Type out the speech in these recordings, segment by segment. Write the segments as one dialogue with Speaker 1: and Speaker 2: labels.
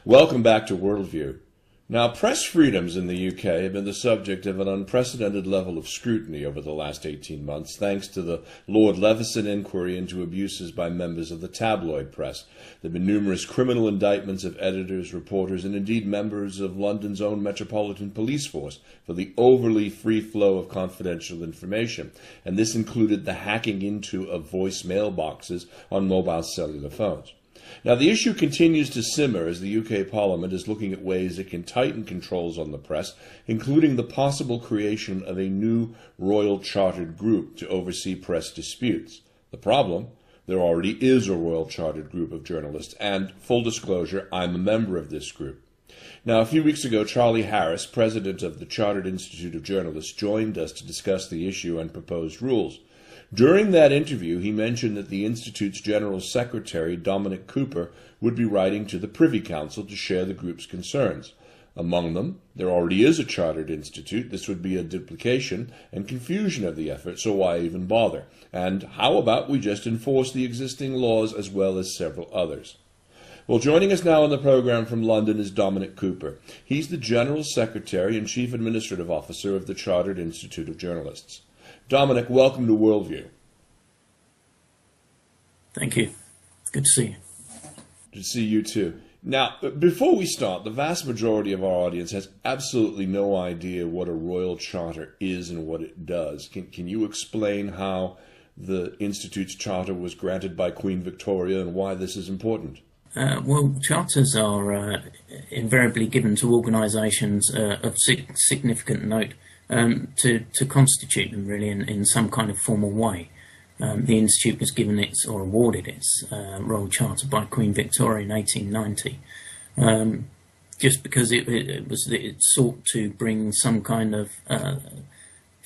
Speaker 1: Welcome back to Worldview. Now, press freedoms in the UK have been the subject of an unprecedented level of scrutiny over the last 18 months, thanks to the Lord Leveson Inquiry into abuses by members of the tabloid press. There have been numerous criminal indictments of editors, reporters, and indeed members of London's own Metropolitan Police Force for the overly free flow of confidential information. And this included the hacking into of voice mailboxes on mobile cellular phones. Now, the issue continues to simmer as the UK Parliament is looking at ways it can tighten controls on the press, including the possible creation of a new royal chartered group to oversee press disputes. The problem? There already is a royal chartered group of journalists, and, full disclosure, I'm a member of this group. Now, a few weeks ago, Charlie Harris, president of the Chartered Institute of Journalists, joined us to discuss the issue and proposed rules. During that interview, he mentioned that the Institute's General Secretary, Dominic Cooper, would be writing to the Privy Council to share the group's concerns. Among them, there already is a chartered institute. This would be a duplication and confusion of the effort, so why even bother? And how about we just enforce the existing laws as well as several others? Well, joining us now on the program from London is Dominic Cooper. He's the General Secretary and Chief Administrative Officer of the Chartered Institute of Journalists. Dominic, welcome to Worldview.
Speaker 2: Thank you. Good to see you.
Speaker 1: Good to see you too. Now, before we start, the vast majority of our audience has absolutely no idea what a royal charter is and what it does. Can you explain how the Institute's charter was granted by Queen Victoria and why this is important?
Speaker 2: Well, charters are invariably given to organisations of significant note to constitute them really in some kind of formal way. The Institute was given its, or awarded its, Royal Charter by Queen Victoria in 1890, just because it sought to bring some kind of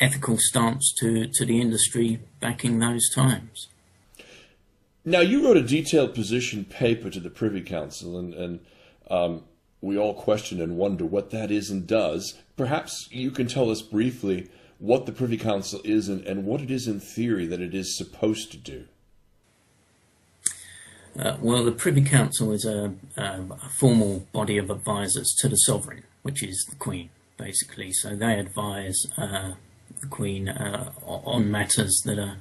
Speaker 2: ethical stance to the industry back in those times.
Speaker 1: Now, you wrote a detailed position paper to the Privy Council, and we all question and wonder what that is and does. Perhaps you can tell us briefly what the Privy Council is and what it is in theory that it is supposed to do.
Speaker 2: Well, the Privy Council is a formal body of advisors to the Sovereign, which is the Queen, basically. So they advise the Queen on matters that are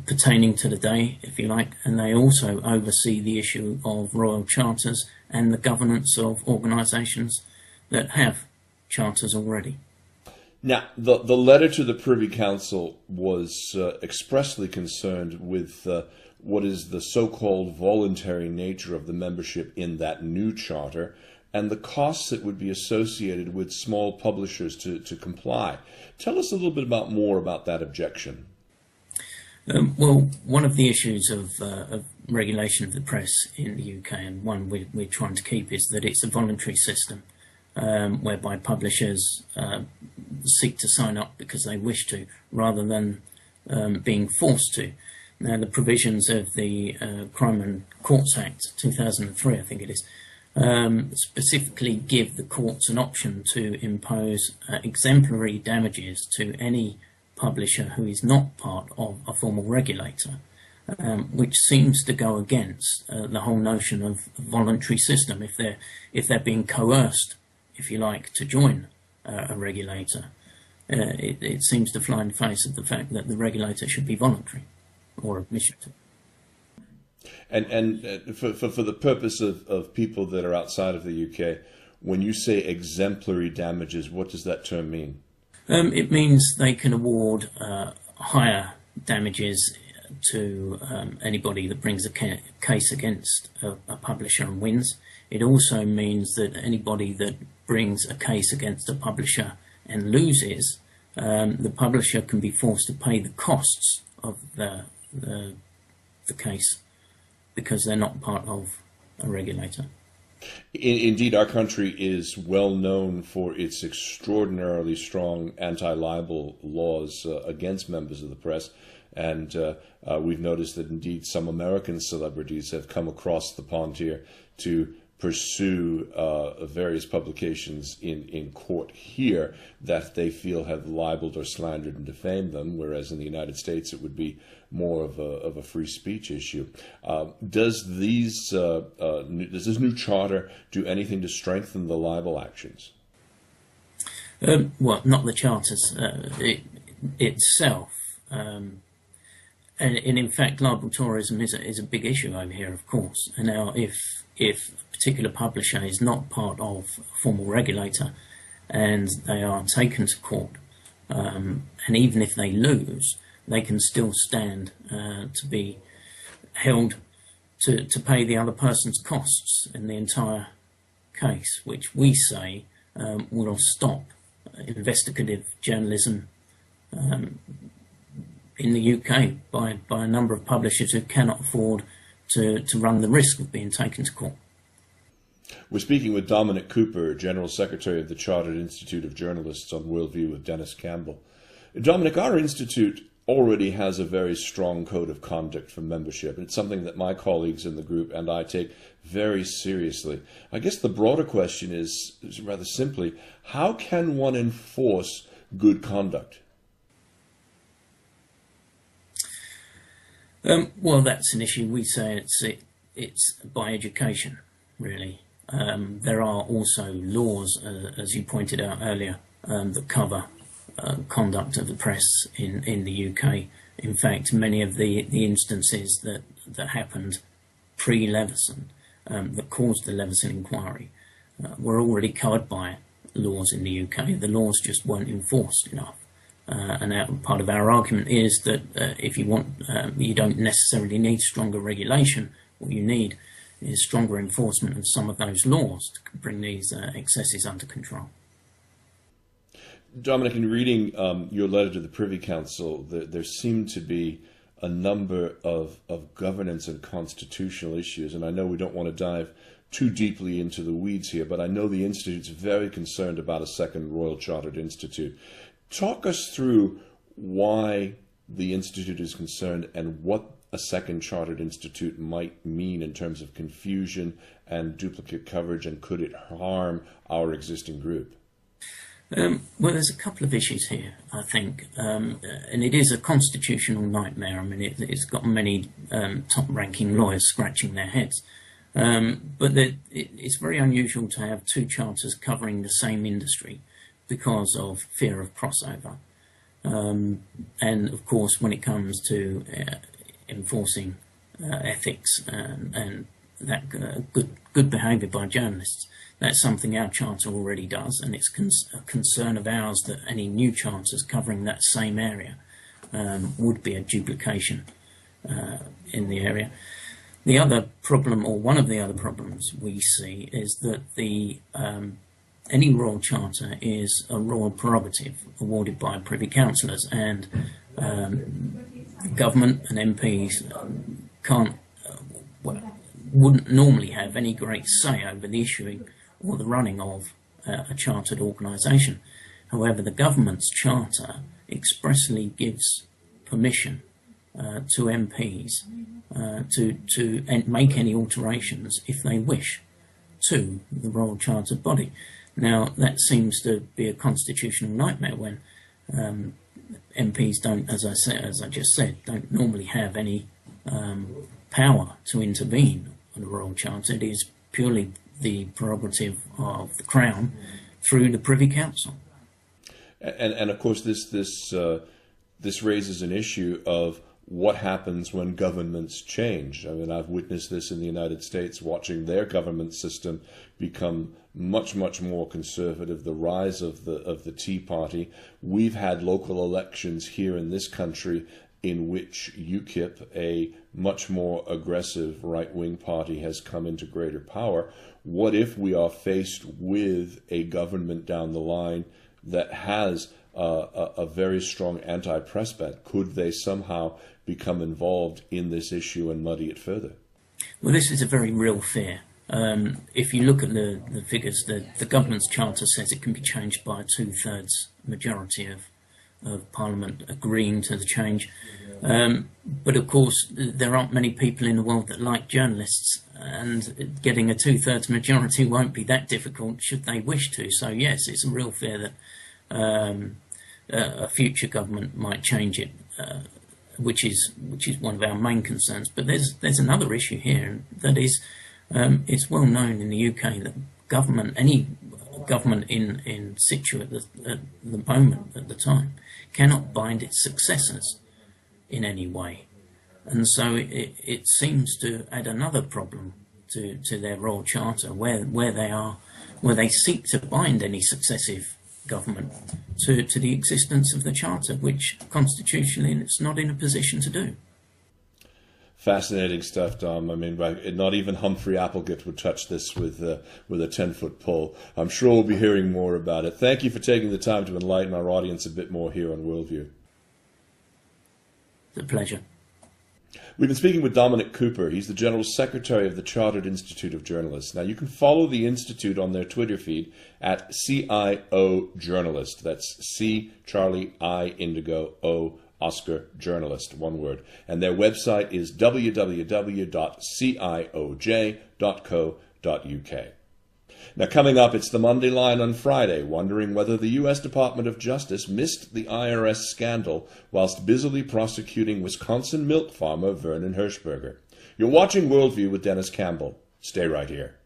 Speaker 2: pertaining to the day, if you like, and they also oversee the issue of royal charters and the governance of organisations that have charters already.
Speaker 1: Now, the letter to the Privy Council was expressly concerned with what is the so-called voluntary nature of the membership in that new charter and the costs that would be associated with small publishers to comply. Tell us a little bit more about that objection.
Speaker 2: Well, one of the issues of regulation of the press in the UK, and one we're trying to keep, is that it's a voluntary system whereby publishers seek to sign up because they wish to, rather than being forced to. Now, the provisions of the Crime and Courts Act 2003, I think it is, specifically give the courts an option to impose exemplary damages to any publisher who is not part of a formal regulator, which seems to go against the whole notion of a voluntary system. If they're being coerced, if you like, to join a regulator, it seems to fly in the face of the fact that the regulator should be voluntary or admission.
Speaker 1: And for the purpose of people that are outside of the UK, when you say exemplary damages, what does that term mean?
Speaker 2: It means they can award higher damages to anybody that brings a case against a publisher and wins. It also means that anybody that brings a case against a publisher and loses, the publisher can be forced to pay the costs of the case because they're not part of a regulator.
Speaker 1: Indeed, our country is well known for its extraordinarily strong anti-libel laws against members of the press, and we've noticed that indeed some American celebrities have come across the pond here to pursue various publications in court here that they feel have libeled or slandered and defamed them, whereas in the United States it would be more of a free speech issue. Does this new charter do anything to strengthen the libel actions?
Speaker 2: Well, not the charters itself. And in fact, libel tourism is a big issue over here, of course. And now, if a particular publisher is not part of a formal regulator and they are taken to court, and even if they lose, they can still stand to be held to pay the other person's costs in the entire case, which we say will stop investigative journalism in the UK by a number of publishers who cannot afford to run the risk of being taken to court.
Speaker 1: We're speaking with Dominic Cooper, General Secretary of the Chartered Institute of Journalists, on Worldview with Denis Campbell. Dominic, our institute already has a very strong code of conduct for membership. It's something that my colleagues in the group and I take very seriously. I guess the broader question is rather simply, how can one enforce good conduct?
Speaker 2: Well, that's an issue. We say it's by education, really. There are also laws, as you pointed out earlier, that cover conduct of the press in the UK. In fact, many of the instances that happened pre-Leveson, that caused the Leveson Inquiry, were already covered by laws in the UK. The laws just weren't enforced enough. And part of our argument is that if you want, you don't necessarily need stronger regulation. What you need is stronger enforcement of some of those laws to bring these excesses under control.
Speaker 1: Dominic, in reading your letter to the Privy Council, there seem to be a number of governance and constitutional issues, and I know we don't want to dive too deeply into the weeds here, but I know the Institute's very concerned about a second Royal Chartered Institute. Talk us through why the Institute is concerned and what a second Chartered Institute might mean in terms of confusion and duplicate coverage, and could it harm our existing group?
Speaker 2: Well, there's a couple of issues here, I think, and it is a constitutional nightmare. I mean, it's got many top-ranking lawyers scratching their heads. But it's very unusual to have two charters covering the same industry because of fear of crossover. And of course, when it comes to enforcing ethics and that good behaviour by journalists, that's something our charter already does, and it's a concern of ours that any new charters covering that same area would be a duplication in the area. The other problem, or one of the other problems we see, is that any royal charter is a royal prerogative awarded by privy councillors, and government and MPs wouldn't normally have any great say over the issuing or the running of a chartered organisation. However, the government's charter expressly gives permission to MPs to make any alterations, if they wish, to the royal chartered body. Now, that seems to be a constitutional nightmare when MPs don't, as I just said, don't normally have any power to intervene on the royal charter. It is purely the prerogative of the Crown through the Privy Council.
Speaker 1: And of course, this raises an issue of what happens when governments change. I mean, I've witnessed this in the United States, watching their government system become much more conservative, the rise of the Tea Party. We've had local elections here in this country in which UKIP, a much more aggressive right-wing party, has come into greater power. What if we are faced with a government down the line that has a very strong anti-press bent? Could they somehow become involved in this issue and muddy it further?
Speaker 2: Well, this is a very real fear. If you look at the figures, the government's charter says it can be changed by a 2/3 majority of Parliament agreeing to the change. But of course, there aren't many people in the world that like journalists, and getting a 2/3 majority won't be that difficult should they wish to. So yes, it's a real fear that a future government might change it, which is one of our main concerns. But there's another issue here, and that is, it's well known in the UK that any government in situ at the moment, at the time, cannot bind its successors in any way. And so it seems to add another problem to their royal charter, where they seek to bind any successive government to the existence of the charter, which constitutionally it's not in a position to do.
Speaker 1: Fascinating stuff, Dom. I mean, not even Humphrey Applegate would touch this with a 10-foot pole. I'm sure we'll be hearing more about it. Thank you for taking the time to enlighten our audience a bit more here on Worldview.
Speaker 2: It's a pleasure.
Speaker 1: We've been speaking with Dominic Cooper. He's the General Secretary of the Chartered Institute of Journalists. Now, you can follow the Institute on their Twitter feed at CIoJournalist. That's C, Charlie, I, Indigo, O, Oscar, Journalist, one word. And their website is www.cioj.co.uk. Now, coming up, it's the Monday Line on Friday, wondering whether the U.S. Department of Justice missed the IRS scandal whilst busily prosecuting Wisconsin milk farmer Vernon Hershberger. You're watching Worldview with Denis Campbell. Stay right here.